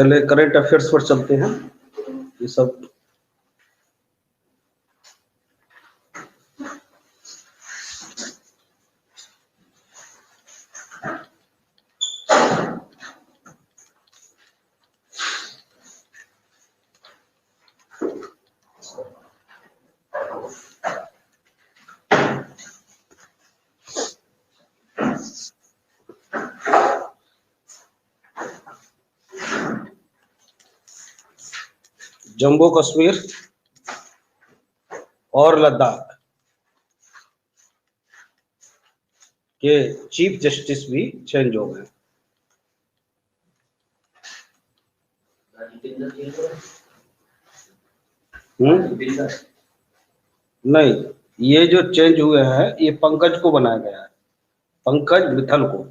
पहले current affairs पर चलते हैं। ये सब जम्मू कश्मीर और लद्दाख के चीफ जस्टिस भी चेंज हो गए। नहीं, ये जो चेंज हुए हैं ये पंकज को बनाया गया है, पंकज मित्तल को।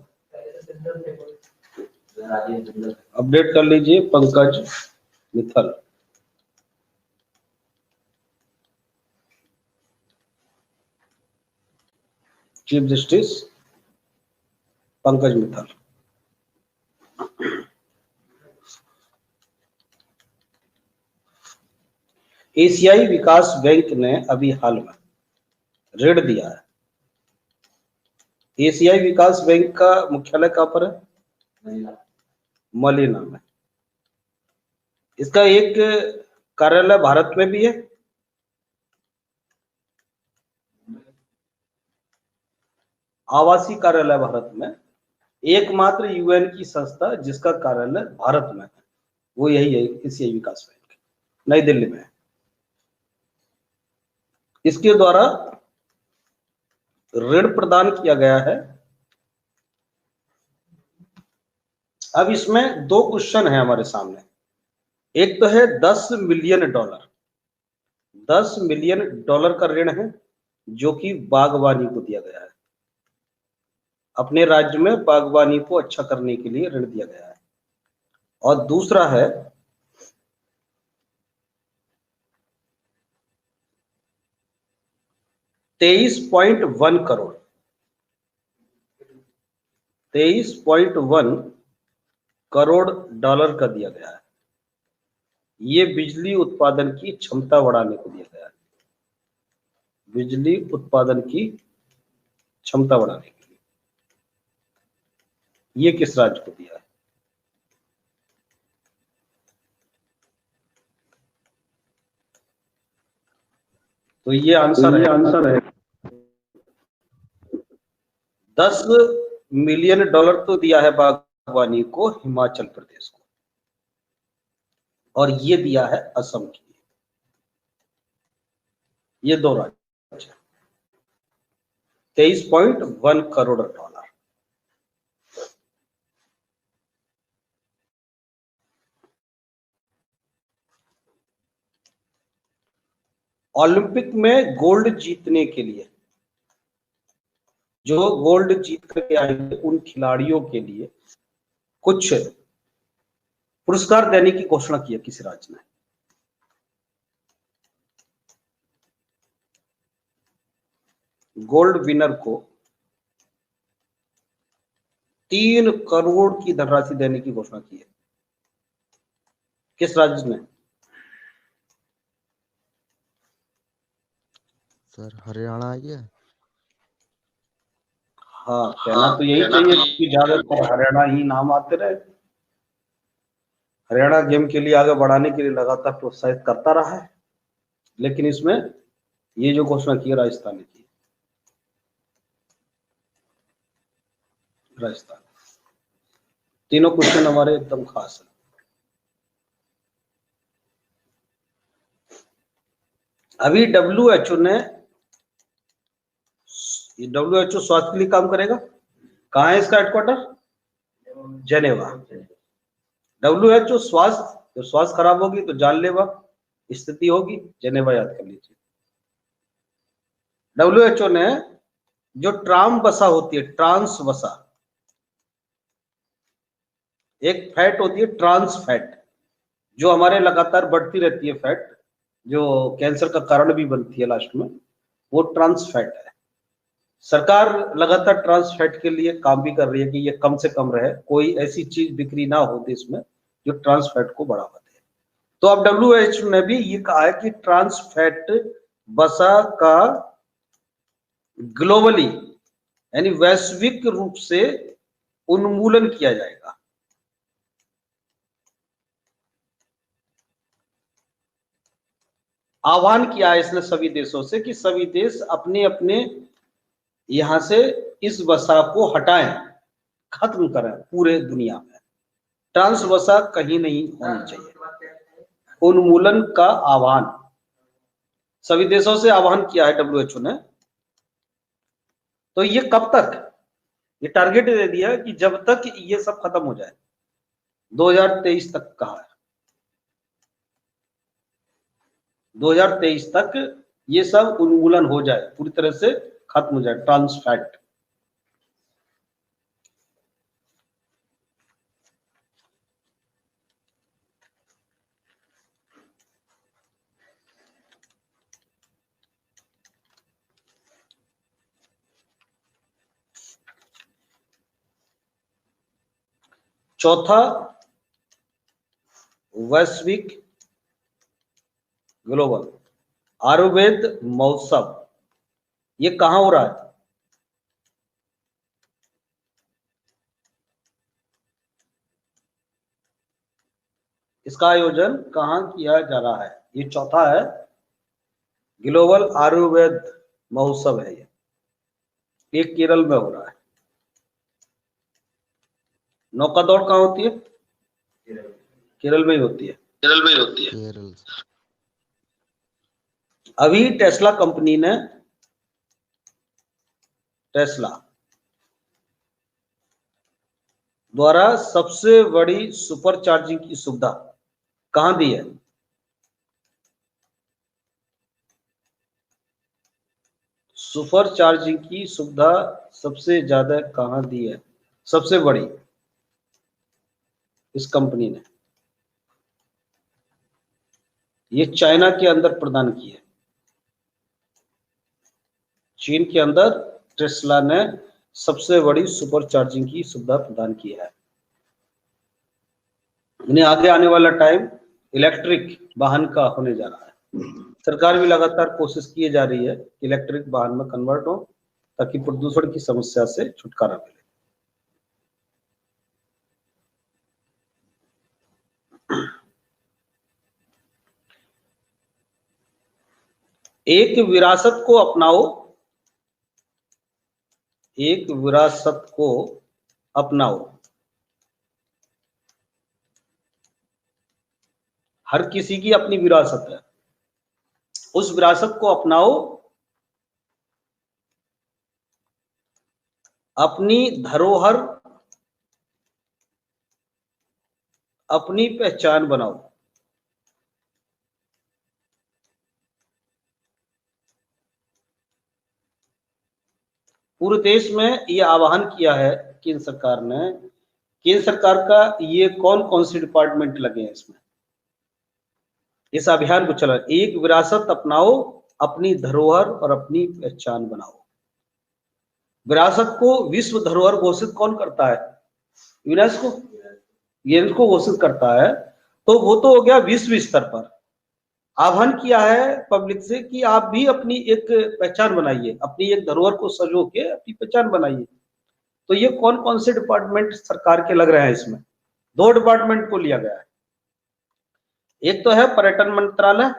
अपडेट कर लीजिए, पंकज मित्तल। Chief justice Pankaj Mittal. एशियाई विकास बैंक ने अभी हाल में ऋण दिया है। एशियाई विकास बैंक का मुख्यालय कहां पर है? मलिना में। इसका एक कार्यालय भारत में भी है। आवासीय कार्यालय भारत में। एकमात्र यूएन की संस्था जिसका कार्यालय भारत में है वो यही है, एशियाई विकास बैंक, नई दिल्ली में है। इसके द्वारा ऋण प्रदान किया गया है। अब इसमें दो क्वेश्चन है हमारे सामने। एक तो है $10 मिलियन, $10 मिलियन का ऋण है जो कि बागवानी को दिया गया है। अपने राज्य में बागवानी को अच्छा करने के लिए ऋण दिया गया है। और दूसरा है $23.1 करोड़, $23.1 करोड़ का दिया गया है। ये बिजली उत्पादन की क्षमता बढ़ाने को दिया गया है, बिजली उत्पादन की क्षमता बढ़ाने के लिए। ये किस राज्य को दिया है? तो ये आंसर है $10 मिलियन तो दिया है बागवानी को हिमाचल प्रदेश को, और ये दिया है असम के लिए। ये दो राज्य, $23.1 करोड़। ओलंपिक में गोल्ड जीतने के लिए, जो गोल्ड जीत करके आएंगे उन खिलाड़ियों के लिए कुछ पुरस्कार देने की घोषणा की है किसी राज्य ने। गोल्ड विनर को 3 करोड़ की धनराशि देने की घोषणा की है। किस राज्य ने? सर हरियाणा आई है। हाँ, कहना तो यही चाहिए कि ज्यादातर हरियाणा ही नाम आते रहे। हरियाणा गेम के लिए आगे बढ़ाने के लिए लगातार प्रोत्साहित करता रहा है, लेकिन इसमें ये जो घोषणा की है राजस्थान ने की। राजस्थान। तीनों क्वेश्चन हमारे एकदम खास है। अभी WHO स्वास्थ्य के लिए काम करेगा। कहाँ है इसका हेडक्वार्टर? जेनेवा। WHO स्वास्थ्य, स्वास्थ्य खराब होगी तो जानलेवा स्थिति होगी, जेनेवा याद कर लीजिए। WHO ने जो ट्राम वसा होती है, ट्रांस वसा, एक फैट होती है ट्रांस फैट, जो हमारे लगातार बढ़ती रहती है फैट, जो कैंसर का कारण भी बनती है लास्ट में, वो ट्रांस फैट है। सरकार लगातार ट्रांस फैट के लिए काम भी कर रही है कि ये कम से कम रहे, कोई ऐसी चीज बिक्री ना हो देश में जो ट्रांस फैट को बढ़ावा दे। तो अब WHO ने भी ये कहा है कि ट्रांस फैट वसा का ग्लोबली यानी वैश्विक रूप से उन्मूलन किया जाएगा। आह्वान किया है इसने सभी देशों से कि सभी देश अपने अपने यहां से इस वसा को हटाएं, खत्म करें पूरे दुनिया में। ट्रांस वसा कहीं नहीं होनी चाहिए। उन्मूलन का आह्वान सभी देशों से आह्वान किया है WHO ने। तो ये कब तक, ये टारगेट दे दिया कि जब तक ये सब खत्म हो जाए, 2023 तक कहा है। 2023 तक ये सब उन्मूलन हो जाए, पूरी तरह से खत्म हो जाए ट्रांस फैट। चौथा, वैश्विक ग्लोबल आयुर्वेद महोत्सव। ये कहां हो रहा है? इसका आयोजन कहां किया जा रहा है? ये चौथा है, ग्लोबल आयुर्वेद महोत्सव है। ये केरल में हो रहा है। नौका दौड़ कहां होती है? केरल में ही होती है। केरल में ही होती है। केरल। अभी टेस्ला कंपनी ने, टेस्ला द्वारा सबसे बड़ी सुपर चार्जिंग की सुविधा कहां दी है? सुपर चार्जिंग की सुविधा सबसे ज्यादा कहां दी है? सबसे बड़ी इस कंपनी ने, ये चाइना के अंदर प्रदान की है। चीन के अंदर टेस्ला ने सबसे बड़ी सुपर चार्जिंग की सुविधा प्रदान की है। यानी आगे आने वाला टाइम इलेक्ट्रिक वाहन का होने जा रहा है। सरकार भी लगातार कोशिश की जा रही है कि इलेक्ट्रिक वाहन में कन्वर्ट हो, ताकि प्रदूषण की समस्या से छुटकारा मिले। एक विरासत को अपनाओ, एक विरासत को अपनाओ। हर किसी की अपनी विरासत है, उस विरासत को अपनाओ, अपनी धरोहर, अपनी पहचान बनाओ। पूरे देश में ये आह्वान किया है केंद्र सरकार ने। केंद्र सरकार का ये कौन कौन से डिपार्टमेंट लगे हैं इसमें, इस अभियान को चला। एक विरासत अपनाओ, अपनी धरोहर और अपनी पहचान बनाओ। विरासत को विश्व धरोहर घोषित कौन करता है? यूनेस्को। यूनेस्को घोषित करता है। तो वो तो हो गया विश्व स्तर पर। आह्वान किया है पब्लिक से कि आप भी अपनी एक पहचान बनाइए, अपनी एक धरोहर को सजो के अपनी पहचान बनाइए। तो ये कौन कौन से डिपार्टमेंट सरकार के लग रहे हैं इसमें? दो डिपार्टमेंट को लिया गया है। एक तो है पर्यटन मंत्रालय।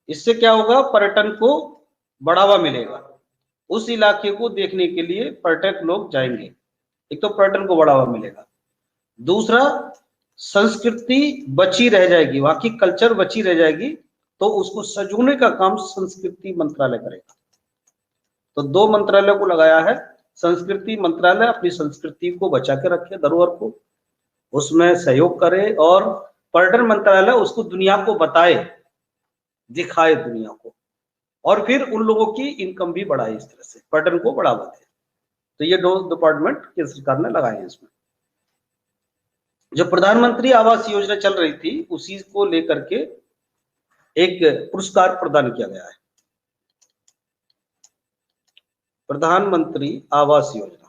इससे क्या होगा? पर्यटन को बढ़ावा मिलेगा, उस इलाके को देखने के लिए पर्यटक लोग जाएंगे। एक तो पर्यटन को बढ़ावा मिलेगा। दूसरा, संस्कृति बची रह जाएगी, वहां की कल्चर बची रह जाएगी, तो उसको सजोने का काम संस्कृति मंत्रालय करेगा। तो दो मंत्रालय को लगाया है। संस्कृति मंत्रालय अपनी संस्कृति को बचा के रखे, धरोहर को, उसमें सहयोग करे, और पर्यटन मंत्रालय उसको दुनिया को बताए, दिखाए दुनिया को, और फिर उन लोगों की इनकम भी बढ़ाए, इस तरह से पर्यटन को बढ़ावा दे। तो ये दो डिपार्टमेंट केंद्र सरकार ने लगाए हैं इसमें। जो प्रधानमंत्री आवास योजना चल रही थी, उसी को लेकर के एक पुरस्कार प्रदान किया गया है, प्रधानमंत्री आवास योजना।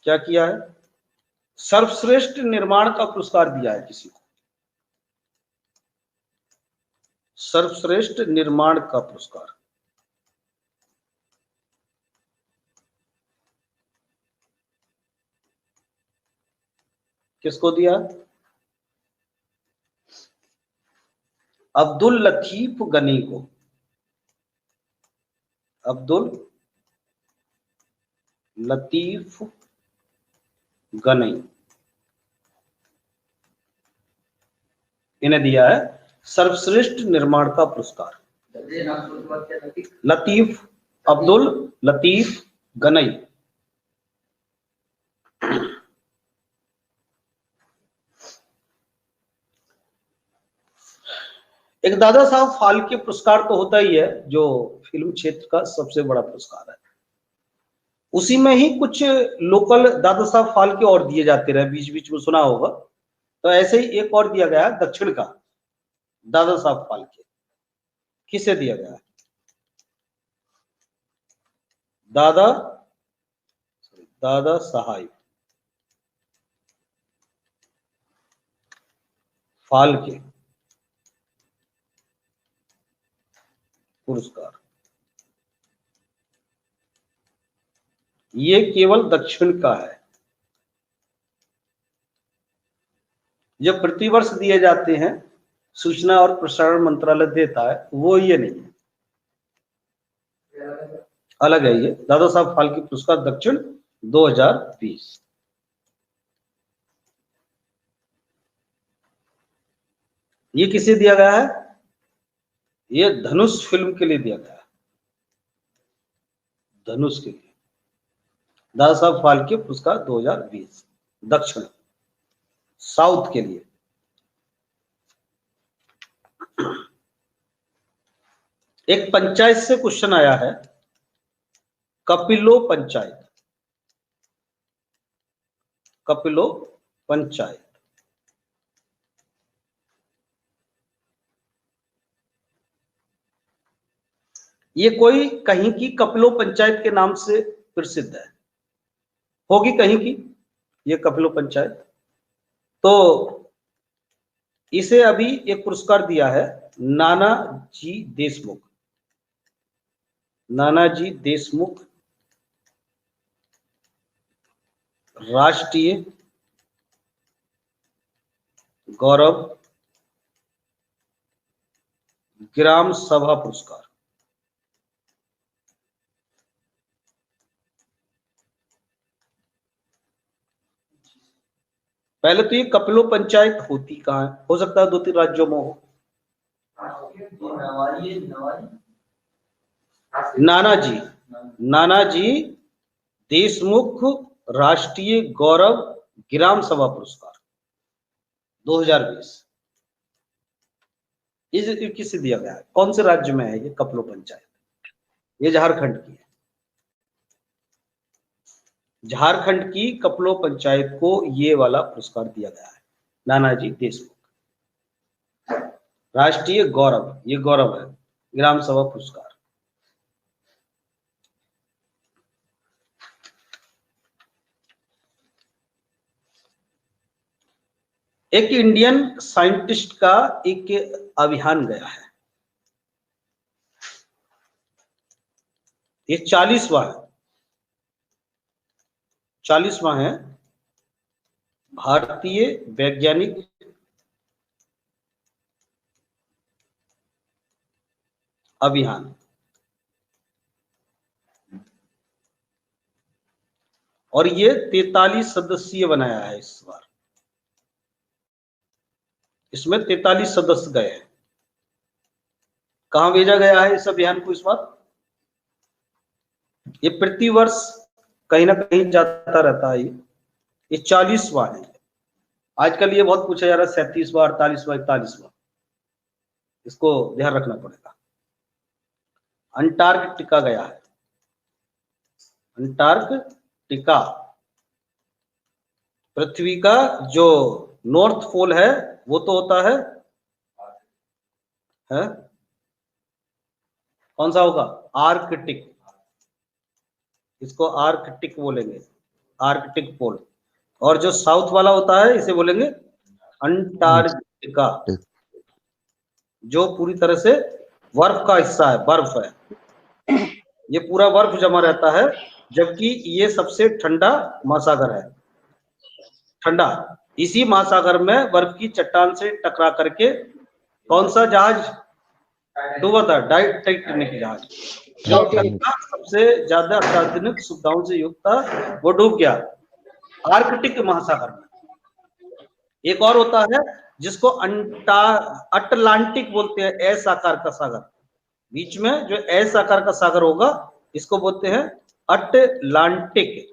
क्या किया है? सर्वश्रेष्ठ निर्माण का पुरस्कार दिया है किसी को, सर्वश्रेष्ठ निर्माण का पुरस्कार। किसको दिया? अब्दुल लतीफ गनी को। अब्दुल लतीफ गनी, इन्हें दिया है सर्वश्रेष्ठ निर्माण का पुरस्कार। लतीफ, अब्दुल लतीफ गनी। एक दादा साहब फाल्के पुरस्कार तो होता ही है, जो फिल्म क्षेत्र का सबसे बड़ा पुरस्कार है। उसी में ही कुछ लोकल दादा साहब फाल्के और दिए जाते रहे, बीच बीच में सुना होगा। तो ऐसे ही एक और दिया गया है दक्षिण का दादा साहब फाल्के। किसे दिया गया है? दादा साहब फाल्के पुरस्कार। ये केवल दक्षिण का है। जो प्रतिवर्ष दिए जाते हैं, सूचना और प्रसारण मंत्रालय देता है, वो ये नहीं है, अलग है। ये दादा साहब फाल्के पुरस्कार दक्षिण 2020। ये किसे दिया गया है? ये धनुष फिल्म के लिए दिया गया है, धनुष के लिए दादा साहब फाल्के पुरस्कार 2020 दक्षिण, साउथ के लिए। एक पंचायत से क्वेश्चन आया है, कपिलो पंचायत। कपिलो पंचायत ये कोई कहीं की कपिलो पंचायत के नाम से प्रसिद्ध है, होगी कहीं की ये कपिलो पंचायत। तो इसे अभी एक पुरस्कार दिया है नानाजी देशमुख। नानाजी देशमुख राष्ट्रीय गौरव ग्राम सभा पुरस्कार। पहले तो ये कपिलो पंचायत होती कहाँ है? हो सकता है 2-3 राज्यों में हो। नानाजी देशमुख राष्ट्रीय गौरव ग्राम सभा पुरस्कार 2020। इस किसे दिया गया है? कौन से राज्य में है ये कपिलो पंचायत? ये झारखंड की है। झारखंड की कपिलो पंचायत को ये वाला पुरस्कार दिया गया है, नानाजी देशमुख राष्ट्रीय गौरव, ये गौरव है, ग्राम सभा पुरस्कार। एक इंडियन साइंटिस्ट का एक अभियान गया है, ये 40वां है भारतीय वैज्ञानिक अभियान। और ये 43 सदस्यीय बनाया है इस बार, इसमें 43 सदस्य गए हैं। कहां भेजा गया है इस अभियान को इस बार? ये प्रतिवर्ष कहीं ना कहीं जाता रहता है। ये 40वां है। आजकल ये बहुत पूछा जा रहा है 37वां, 48वां, 41वां, इसको ध्यान रखना पड़ेगा। अंटार्कटिका गया है, अंटार्कटिका पृथ्वी का जो नॉर्थ पोल है वो तो होता है कौन सा होगा? आर्कटिक, इसको आर्कटिक बोलेंगे। आर्कटिक पोल, और जो साउथ वाला होता है इसे बोलेंगे अंटार्कटिका, जो पूरी तरह से बर्फ का हिस्सा है, बर्फ है, ये पूरा बर्फ जमा रहता है, जबकि ये सबसे ठंडा महासागर है, ठंडा। इसी महासागर में बर्फ की चट्टान से टकरा करके कौन सा जहाज डूबा था? टाइटैनिक जहाज, जो सबसे ज्यादा अत्याधुनिक सुविधाओं से युक्त था, वो डूब गया आर्कटिक महासागर में। एक और होता है जिसको अटलांटिक बोलते हैं, एस आकार का सागर, बीच में जो एस आकार का सागर होगा इसको बोलते हैं अटलांटिक।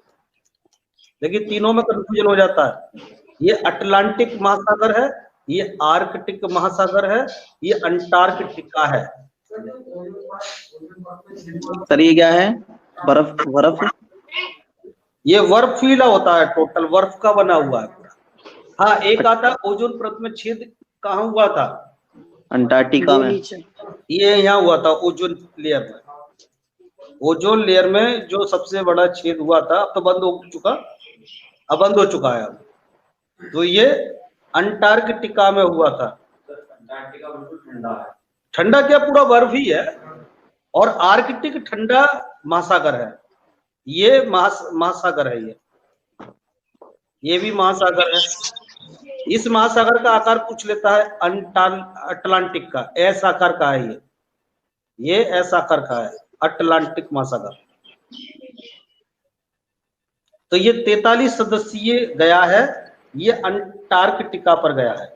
लेकिन तीनों में कंफ्यूजन हो जाता है, ये अटलांटिक महासागर है, ये आर्कटिक महासागर है, ये अंटार्कटिका है। सर ये क्या है? बर्फ, बर्फ ये बर्फीला होता है, टोटल बर्फ का बना हुआ है पूरा। हाँ, एक आता है ओजोन परत में छेद, कहाँ हुआ था? अंटार्कटिका में। ये यहाँ हुआ था ओजोन लेयर में, ओजोन लेयर में जो सबसे बड़ा छेद हुआ था, अब तो बंद हो चुका, अब बंद हो चुका है अब। तो ये अंटार्कटिका में हुआ था। ठंडा क्या, पूरा बर्फ ही है, और आर्कटिक ठंडा महासागर है, ये महासागर है, ये भी महासागर है। इस महासागर का आकार पूछ लेता है अटलांटिक का, एस आकार का है ये एस आकार का है अटलांटिक महासागर। तो ये 43 सदस्यीय गया है, ये अंटार्कटिका पर गया है,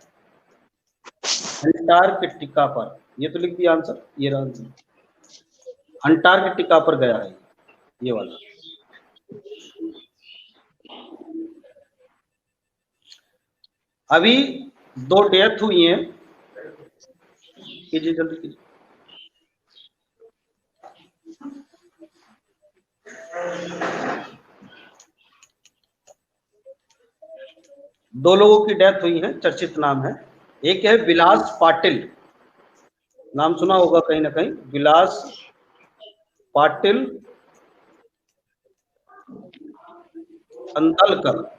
अंटार्कटिका पर। ये तो लिख दिया आंसर, ये रहा आंसर, अंटार्कटिका पर गया है ये वाला। अभी 2 डेथ हुई हैं, कीजिए जल्दी कीजिए। दो लोगों की डेथ हुई है, चर्चित नाम है। एक है विलास पाटिल, नाम सुना होगा कहीं ना कहीं, विलास पाटिल अंदलकर,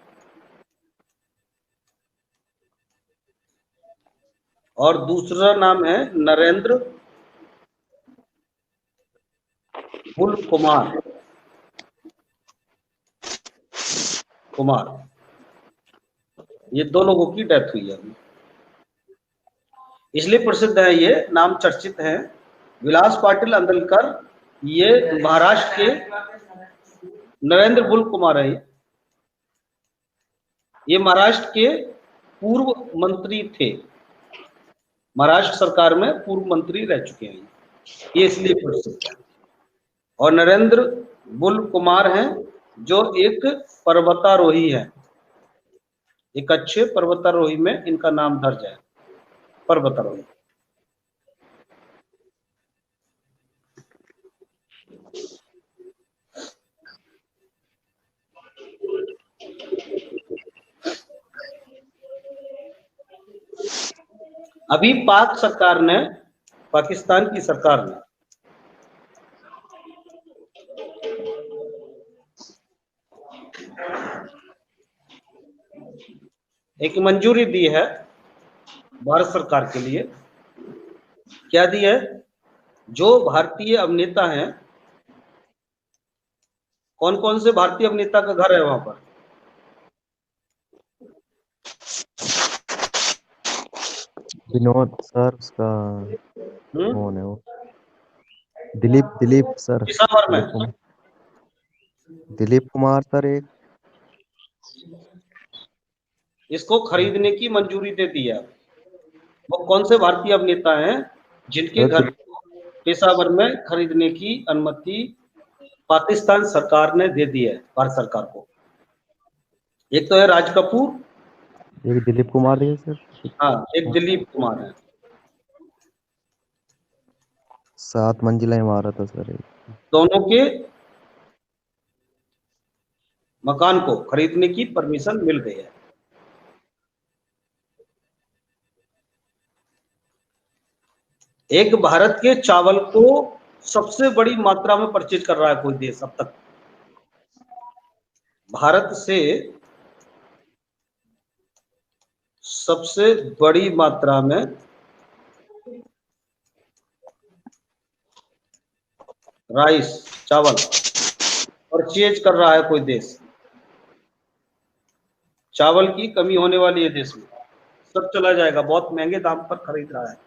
और दूसरा नाम है नरेंद्र बुल कुमार, ये 2 लोगों की डेथ हुई है। इसलिए प्रसिद्ध है, ये नाम चर्चित है। विलास पाटिल अंदलकर, ये महाराष्ट्र के, नरेंद्र बुल कुमार है, ये महाराष्ट्र के पूर्व मंत्री थे, महाराष्ट्र सरकार में पूर्व मंत्री रह चुके हैं, ये इसलिए प्रसिद्ध है। और नरेंद्र बुल कुमार हैं जो एक पर्वतारोही है, एक अच्छे पर्वतारोही में इनका नाम दर्ज है, पर्वतारोही। अभी पाक सरकार ने, पाकिस्तान की सरकार ने एक मंजूरी दी है भारत सरकार के लिए। क्या दी है? जो भारतीय अभिनेता हैं, कौन कौन से भारतीय अभिनेता का घर है वहां पर? विनोद सर, उसका कौन है वो? दिलीप सर, पेशावर में दिलीप कुमार सर एक। इसको खरीदने की मंजूरी दे दी है। वो कौन से भारतीय अभिनेता हैं जिनके घर पेशावर में खरीदने की अनुमति पाकिस्तान सरकार ने दे दी है भारत सरकार को? एक तो है राज कपूर, एक दिलीप कुमार है सर। हाँ, एक दिलीप कुमार है। 7 मंजिला इमारत है सर। दोनों के मकान को खरीदने की परमिशन मिल गई है। एक भारत के चावल को सबसे बड़ी मात्रा में परचेज कर रहा है कोई देश अब तक, भारत से सबसे बड़ी मात्रा में राइस, चावल परचेज कर रहा है कोई देश। चावल की कमी होने वाली है देश में, सब चला जाएगा, बहुत महंगे दाम पर खरीद रहा है,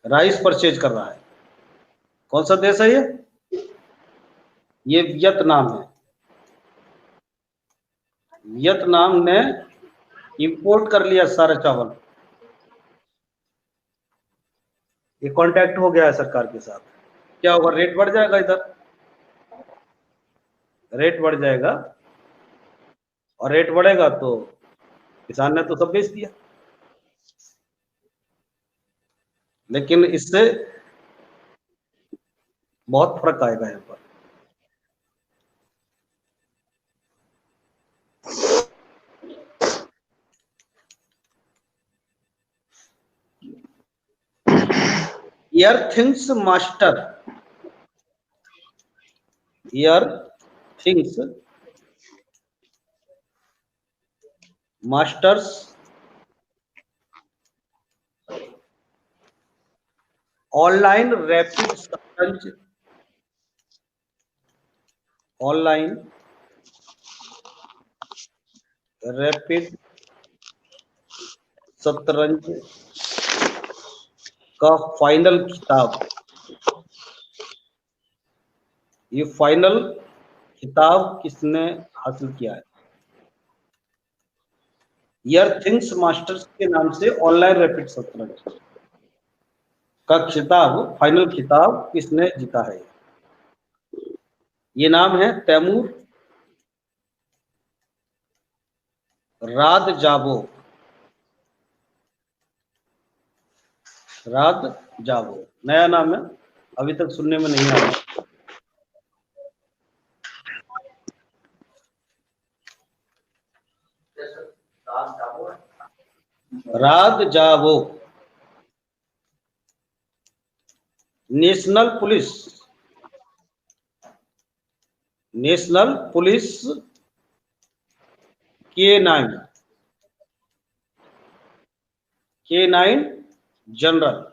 राइस परचेज कर रहा है। कौन सा देश है ये वियतनाम है। वियतनाम ने इंपोर्ट कर लिया सारा चावल। ये कांटेक्ट हो गया है सरकार के साथ। क्या होगा, रेट बढ़ जाएगा, इधर रेट बढ़ जाएगा, और रेट बढ़ेगा तो किसान ने तो सब बेच दिया। लेकिन इससे बहुत फर्क आएगा यहाँ पर। Airthings master, Airthings masters online rapid शतरंज, ऑनलाइन रैपिड शतरंज का फाइनल खिताब। ये फाइनल खिताब किसने हासिल किया है? एयरथिंग्स मास्टर्स के नाम से ऑनलाइन रैपिड शतरंज का खिताब, फाइनल खिताब किसने जीता है? ये नाम है तैमूर रादजावोव। रादजावोव नया नाम है, अभी तक सुनने में नहीं आया। रादजावोव नेशनल पुलिस K9 जनरल।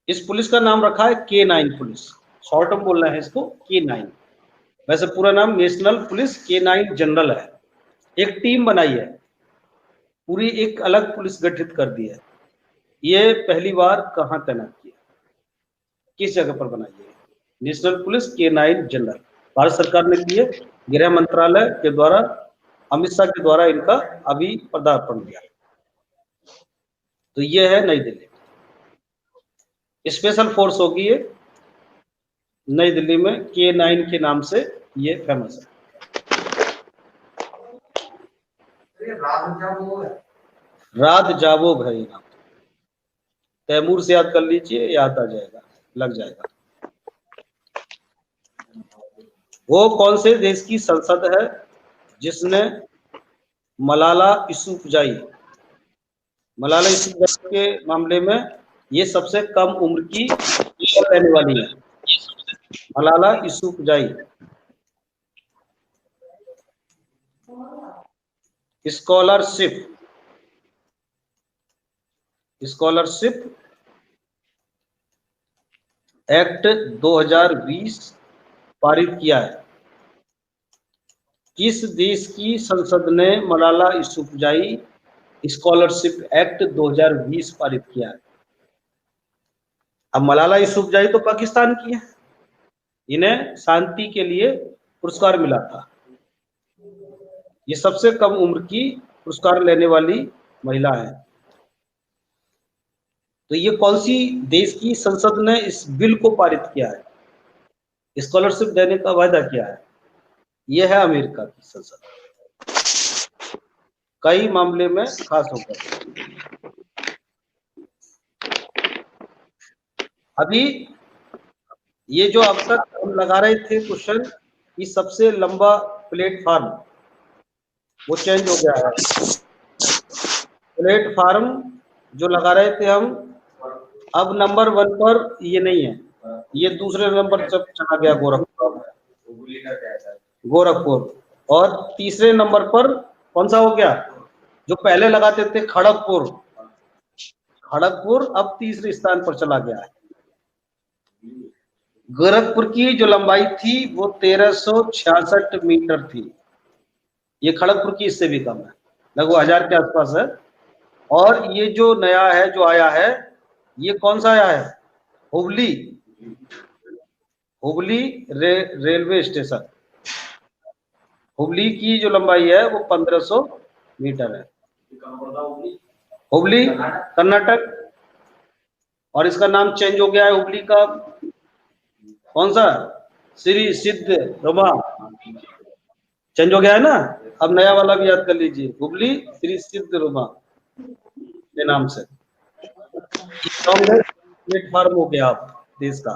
इस पुलिस का नाम रखा है K9 पुलिस, शॉर्ट में बोलना है इसको K9। वैसे पूरा नाम नेशनल पुलिस K9 जनरल है। एक टीम बनाई है, पूरी एक अलग पुलिस गठित कर दी है। ये पहली बार कहाँ तैनात किया, किस जगह पर बनाई है? National police K9 general Bharat सरकार ने की है, गृह मंत्रालय के द्वारा, अमित शाह के द्वारा इनका अभी पदार्पण किया। तो ये है नई दिल्ली, स्पेशल फोर्स होगी ये नई दिल्ली में, K9 के नाम से ये फेमस है। रादजावोव है ये नाम, तैमूर से याद कर लीजिए, याद आ जाएगा, लग जाएगा। वो कौन से देश की संसद है जिसने मलाला यूसुफजई, मलाला यूसुफजई के मामले में ये सबसे कम उम्र की रहने वाली है, मलाला यूसुफजई। स्कॉलरशिप एक्ट 2020 पारित किया है। किस देश की संसद ने मलाला यूसुफजई स्कॉलरशिप एक्ट 2020 पारित किया है? अब मलाला यूसुफजई तो पाकिस्तान की है, इन्हें शांति के लिए पुरस्कार मिला था। ये सबसे कम उम्र की पुरस्कार लेने वाली महिला है। तो ये कौन सी देश की संसद ने इस बिल को पारित किया है, स्कॉलरशिप देने का वायदा किया है? ये है अमेरिका की संसद, कई मामले में खास होकर। अभी ये जो अब तक हम लगा रहे थे क्वेश्चन, ये सबसे लंबा प्लेटफार्म वो चेंज हो गया है। प्लेटफार्म जो लगा रहे थे हम अब नंबर 1 पर ये नहीं है, ये दूसरे नंबर जब चला गया गोरखपुर। और तीसरे नंबर पर कौन सा हो गया, जो पहले लगाते थे खड़गपुर, खड़गपुर अब तीसरे स्थान पर चला गया है। गोरखपुर की जो लंबाई थी वो 1366 मीटर थी, ये खड़गपुर की इससे भी कम है, लगभग 1000 के आसपास है। और ये जो नया है जो आया है, ये कौन सा आया है, हुबली, हुबली रेलवे स्टेशन, हुबली की जो लंबाई है वो 1500 मीटर है, हुबली कर्नाटक। और इसका नाम चेंज हो गया है हुबली का, कौन सा, श्री सिद्ध रोमा, चेंज हो गया है ना, अब नया वाला भी याद कर लीजिए, हुबली श्री सिद्ध रोमा के नाम से प्लेटफॉर्म हो गया अब देश का।